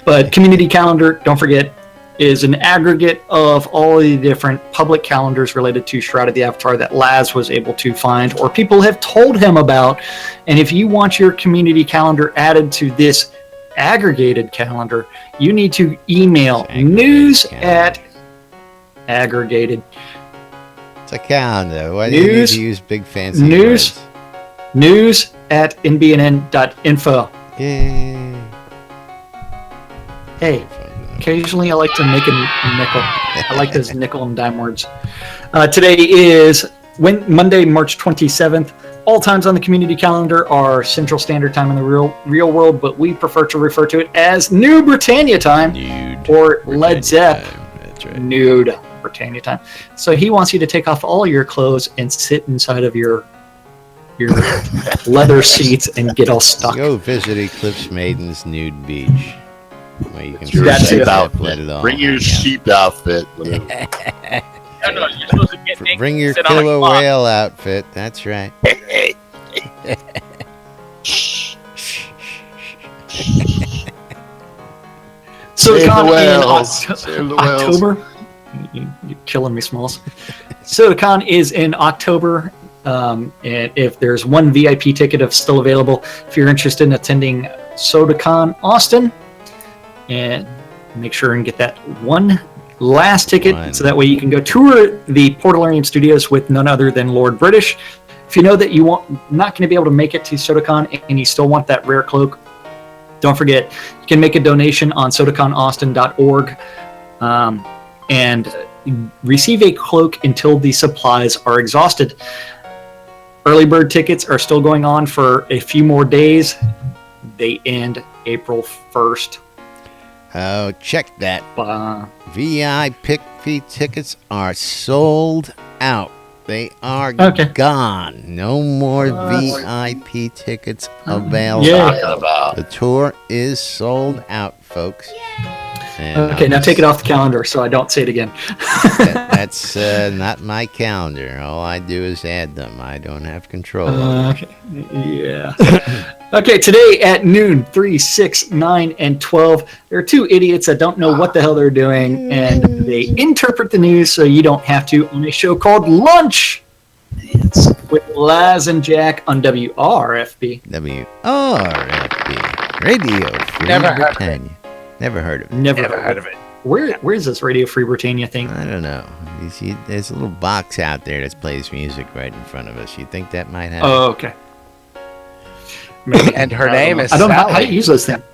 But community calendar, don't forget, is an aggregate of all the different public calendars related to Shroud of the Avatar that Laz was able to find or people have told him about. And if you want your community calendar added to this aggregated calendar, you need to email aggregated It's a calendar. Why do you need News- to use big fancy news- words? news@nbnn.info. Yay. Hey, occasionally I like to make a nickel. I like those nickel and dime words. Today is Monday, March 27th. All times on the community calendar are Central Standard Time in the real world, but we prefer to refer to it as New Britannia Time Nude. or Led Zepp That's right. Nude Britannia Time. So he wants you to take off all your clothes and sit inside of your leather seats and get all stuck. Go visit Eclipse Maiden's nude beach. Where you can Your That's sheep it. let it outfit. all Bring your hang out. sheep outfit. Whatever. No, you're supposed to get naked Bring and your sit on a killer clock. whale outfit. That's right. So Save the in whales. Save the whales. October. You're killing me, Smalls. SodaCon is in October. And if there's one VIP ticket still available, if you're interested in attending SodaCon Austin, and make sure and get that one last ticket so that way you can go tour the Portalarium Studios with none other than Lord British. If you know that you not going to be able to make it to SodaCon and you still want that rare cloak, don't forget you can make a donation on sodaconaustin.org and receive a cloak until the supplies are exhausted. Early bird tickets are still going on for a few more days. They end April 1st. Oh, check that. VIP tickets are sold out. They are gone. No more VIP tickets available. The tour is sold out, folks. And now take it off the calendar so I don't say it again. That's not my calendar. All I do is add them. I don't have control. Yeah. Okay, today at noon, 3, 6, 9, and 12, there are two idiots that don't know what the hell they're doing, and they interpret the news so you don't have to on a show called Lunch. It's with Laz and Jack on WRFB. WRFB. Radio Free Britannia. Never heard of it. Never heard of it. Where is this Radio Free Britannia thing? I don't know. You see, there's a little box out there that plays music right in front of us. You think that might happen? Oh, okay. And her name is I don't know how to use those things.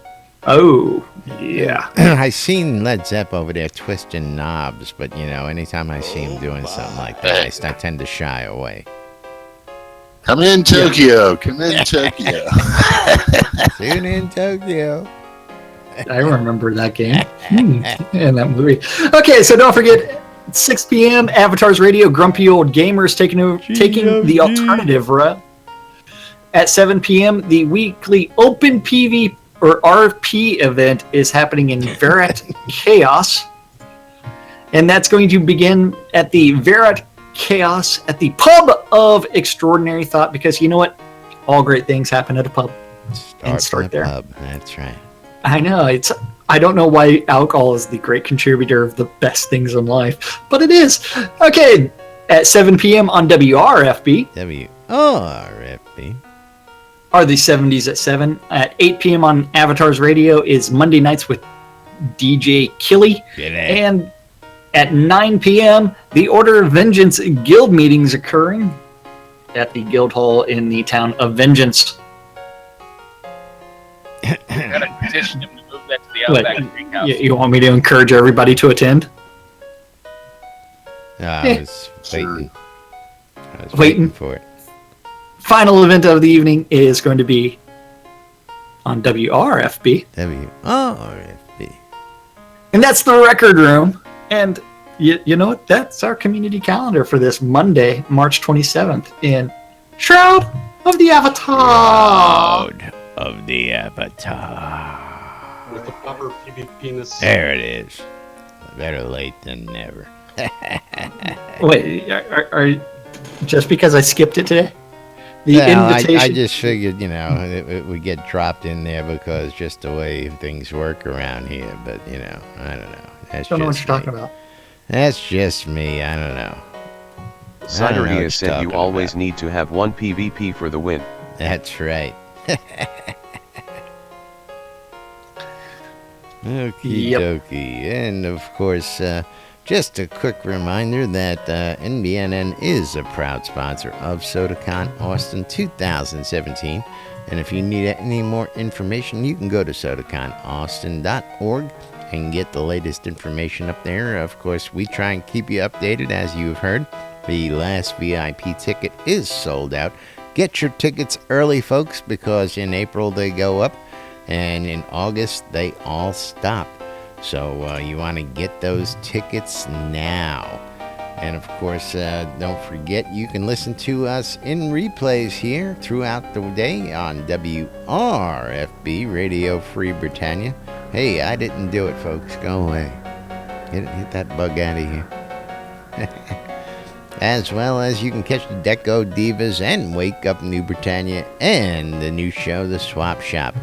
Oh, yeah. I seen Led Zepp over there twisting knobs, but anytime I see him doing something like that, I tend to shy away. Come in, Tokyo. Come in, Tokyo. Soon in Tokyo. I remember that game and that movie. Okay, so don't forget, 6 p.m. Avatars Radio, Grumpy Old Gamers taking the alternative route. At 7 p.m., the weekly Open PV or RP event is happening in Verat Chaos. And that's going to begin at the Verat Chaos at the Pub of Extraordinary Thought, because you know what? All great things happen at a pub. Start there. Pub. That's right. I know. I don't know why alcohol is the great contributor of the best things in life, but it is. Okay, at 7 p.m. on WRFB. WRFB. Are the 70s at 7. At 8 p.m. on Avatars Radio is Monday Nights with DJ Killy. And at 9 p.m., the Order of Vengeance Guild meetings occurring at the Guild Hall in the town of Vengeance. I'm gonna petition him to move that to the Outback Creek House. You want me to encourage everybody to attend? I was waiting. Waiting for it. Final event of the evening is going to be on WRFB. WRFB. And that's the Record Room. And you know what? That's our community calendar for this Monday, March 27th in Shroud of the Avatar. Shroud of the Avatar. With the proper PV penis. There it is. Better late than never. Wait, are just because I skipped it today? I just figured, it would get dropped in there because just the way things work around here. But, I don't know. I don't know what you're talking about. That's just me. I don't know. Sideria said you always need to have one PvP for the win. That's right. Okie dokie. And, of course, just a quick reminder that NBNN is a proud sponsor of SodaCon Austin 2017. And if you need any more information, you can go to sodaconaustin.org and get the latest information up there. Of course, we try and keep you updated, as you've heard. The last VIP ticket is sold out. Get your tickets early, folks, because in April they go up, and in August they all stop. So you want to get those tickets now. And of course, don't forget you can listen to us in replays here throughout the day on WRFB, Radio Free Britannia. Hey, I didn't do it, folks. Go away. Get that bug out of here. As well as you can catch the Deco Divas and Wake Up New Britannia and the new show, The Swap Shop,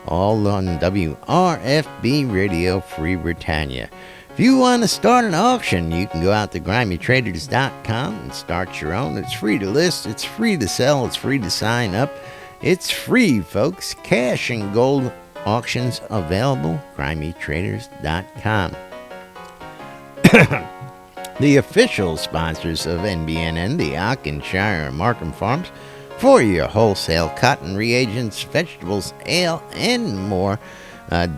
all on WRFB Radio Free Britannia. If you want to start an auction, you can go out to grimeytraders.com and start your own. It's free to list, it's free to sell, it's free to sign up. It's free, folks. Cash and gold auctions available. grimeytraders.com. The official sponsors of NBNN, the Aachen-Shire and Markham Farms, for your wholesale cotton reagents, vegetables, ale, and more.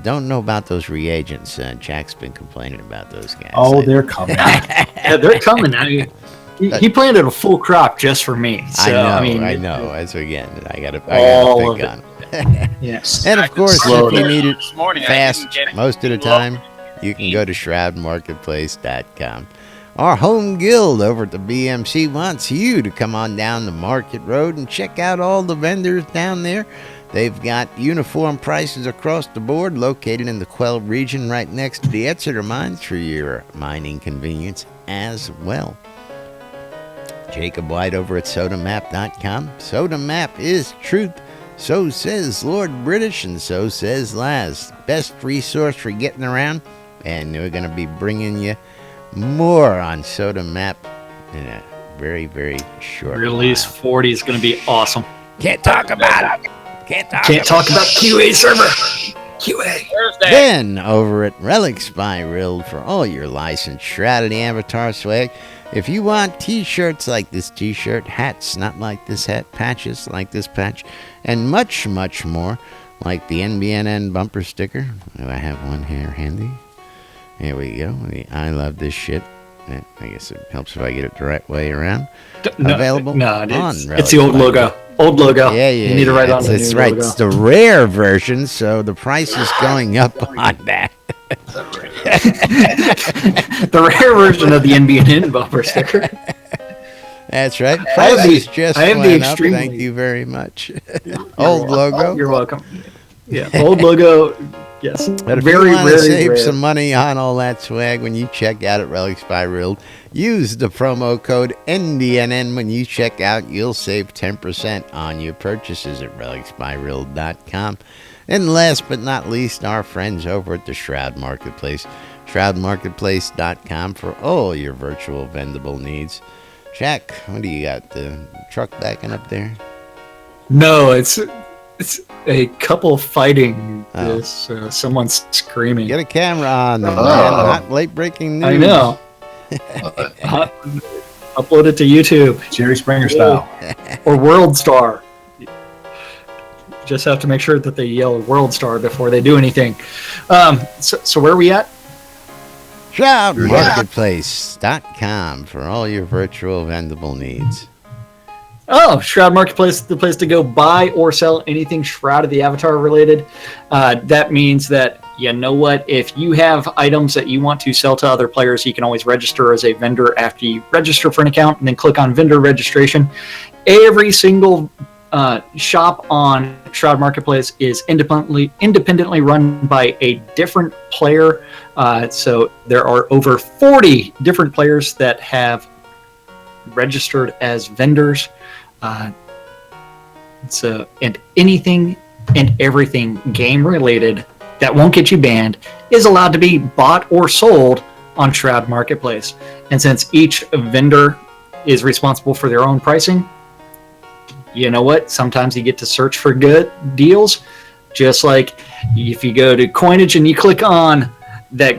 Don't know about those reagents. Jack's been complaining about those guys. Oh, they're coming. Yeah, they're coming. I mean, he planted a full crop just for me. So, I know. As again, I got to all pick of on. Yes. And of course, Slowly. if you need it This morning, I fast didn't get it. most of the time, you can go to shroudmarketplace.com. Our home guild over at the BMC wants you to come on down the Market Road and check out all the vendors down there. They've got uniform prices across the board, located in the Quell region right next to the Exeter mines for your mining convenience as well. Jacob White over at sodamap.com. Sodamap is truth. So says Lord British, and so says Laz. Best resource for getting around, and we're going to be bringing you more on Sodamap in a very, very short Release while. 40 is going to be awesome. Can't talk about it. Can't Talk about QA server. QA. Thursday. Then over at Relics by Rild for all your licensed Shrouded Avatar swag. If you want t-shirts like this t-shirt, hats not like this hat, patches like this patch, and much, much more, like the NBNN bumper sticker. Do I have one here handy? Here we go. The I love this shit. I guess it helps if I get it the right way around. Available on it's the old logo. Old logo. Yeah. You need to write on the It's new right. logo. It's the rare version, so the price is going up on that. The rare version of the NBNN bumper sticker. That's right. I have Prices the- just I have the went up. extremely- Thank you very much. Old logo. You're welcome. Yeah, old logo. Yes. But if very, you want to very save rare. some money on all that swag when you check out at Relics by Rild, use the promo code NBNN when you check out. You'll save 10% on your purchases at relicsbyrild.com. And last but not least, our friends over at the Shroud Marketplace, shroudmarketplace.com for all your virtual vendable needs. Jack, what do you got? The truck backing up there? No, it's a couple fighting. Oh. This someone's screaming. Get a camera on them, Oh. man. Not late breaking news. I know. Upload it to YouTube Jerry Springer style. or World Star. Just have to make sure that they yell World Star before they do anything. So where are we at? ShroudMarketplace.com for all your virtual vendable needs. Oh, Shroud Marketplace, the place to go buy or sell anything Shroud of the Avatar related. That means that, you know what, if you have items that you want to sell to other players, you can always register as a vendor after you register for an account and then click on vendor registration. Every single shop on Shroud Marketplace is independently run by a different player. So there are over 40 different players that have registered as vendors. And anything and everything game related that won't get you banned is allowed to be bought or sold on Shroud Marketplace. And since each vendor is responsible for their own pricing, you know what? Sometimes you get to search for good deals. Just like if you go to Coinage and you click on that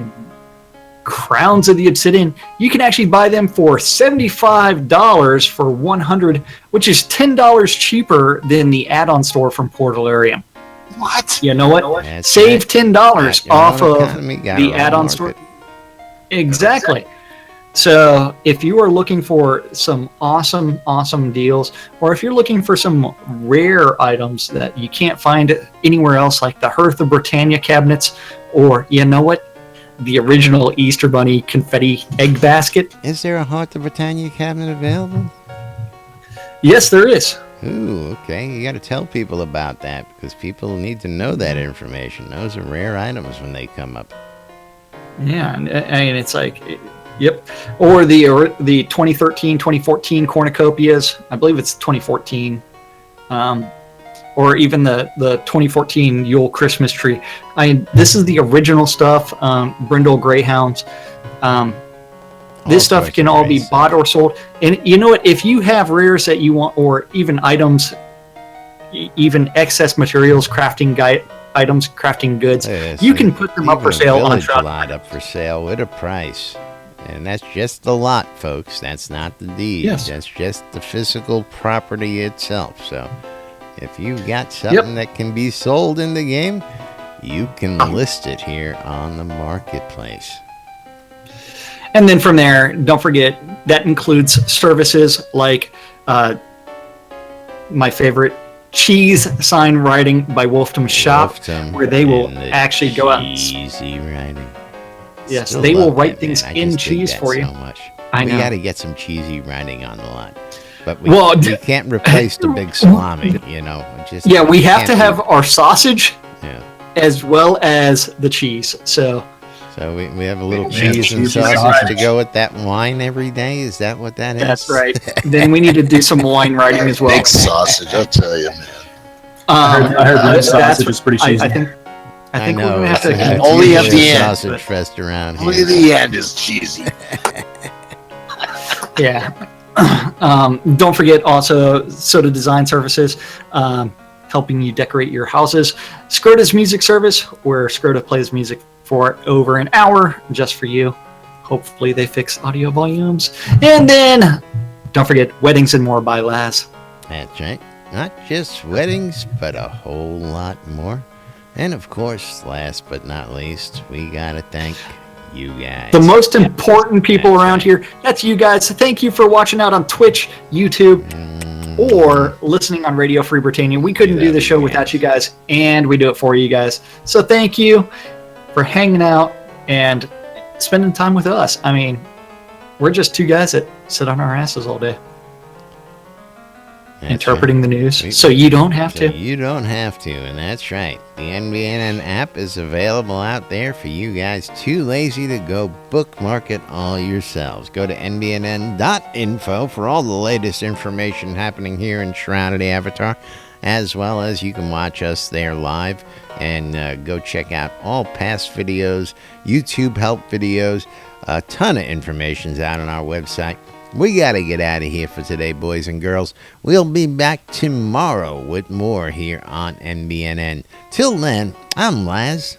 Crowns of the Obsidian, you can actually buy them for $75 for 100, which is $10 cheaper than the add-on store from Portalarium. What? You know what? That's Save right. $10 Got your off own of economy, got the our own add-on market. store. Exactly. So if you are looking for some awesome deals, or if you're looking for some rare items that you can't find anywhere else, like the Hearth of Britannia cabinets, or you know what, the original Easter Bunny confetti egg basket. Is there a Heart of Britannia cabinet available? Yes, there is. Ooh, okay. You got to tell people about that because people need to know that information. Those are rare items when they come up. Yeah, and it's like, yep. Or the 2013, 2014 cornucopias. I believe it's 2014. or even the 2014 Yule Christmas tree. This is the original stuff. Brindle Greyhounds. This stuff can all be bought or sold. And you know what? If you have rares that you want, or even items, even excess materials, crafting items, crafting goods, you can put them up for sale on Shroud. Lot up for sale with a price. And that's just the lot, folks. That's not the deed. Yes. That's just the physical property itself. So if you've got something that can be sold in the game, you can list it here on the marketplace. And then from there, don't forget, that includes services like my favorite, cheese sign writing by Wolfdom Shop, where they will actually go out and cheesy writing. Yes, Still they will love write that, things man. I in just dig cheese that for you. So much. I know. We got to get some cheesy writing on the lot, but we can't replace the big salami. You know, we have to have our sausage, yeah, as well as the cheese. So we have a little cheese and sausage to go with that wine every day. Is that what that is? That's right. Then we need to do some wine writing as well. Big sausage, I'll tell you, man. I heard that sausage is pretty cheesy. I think know, we're going to have to... Only at the end. Sausage fest around here. Only the end is cheesy. Yeah. Don't forget also Soda Design Services, helping you decorate your houses. Scrota's Music Service, where Scrota plays music for over an hour just for you. Hopefully they fix audio volumes. And then, don't forget Weddings and More by Laz. That's right. Not just weddings, but a whole lot more. And of course, last but not least, we gotta thank you guys. The most important people around here, that's you guys. Thank you for watching out on Twitch, YouTube, or listening on Radio Free Britannia. We couldn't do the show without you guys, and we do it for you guys. So thank you for hanging out and spending time with us. I mean, we're just two guys that sit on our asses all day. Interpreting the news, so you don't have to. You don't have to, and that's right. The NBNN app is available out there for you guys too lazy to go bookmark it all yourselves. Go to nbnn.info for all the latest information happening here in Shrouded Avatar, as well as you can watch us there live and go check out all past videos, YouTube help videos. A ton of information's out on our website. We got to get out of here for today, boys and girls. We'll be back tomorrow with more here on NBNN. Till then, I'm Laz.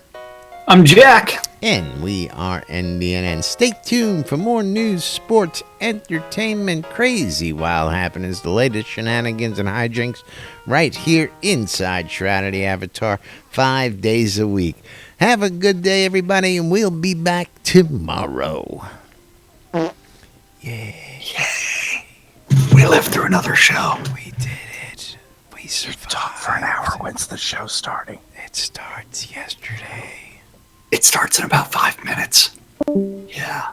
I'm Jack. And we are NBNN. Stay tuned for more news, sports, entertainment, crazy wild happenings, the latest shenanigans and hijinks right here inside Shrouded Avatar 5 days a week. Have a good day, everybody, and we'll be back tomorrow. Yay. We lived through another show. We did it. We survived. Talk for an hour. When's the show starting? It starts yesterday. It starts in about 5 minutes. Yeah.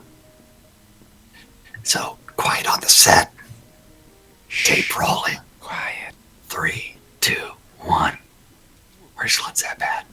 So, quiet on the set. Tape rolling. Quiet. 3, 2, 1. Where's Led Zeppelin?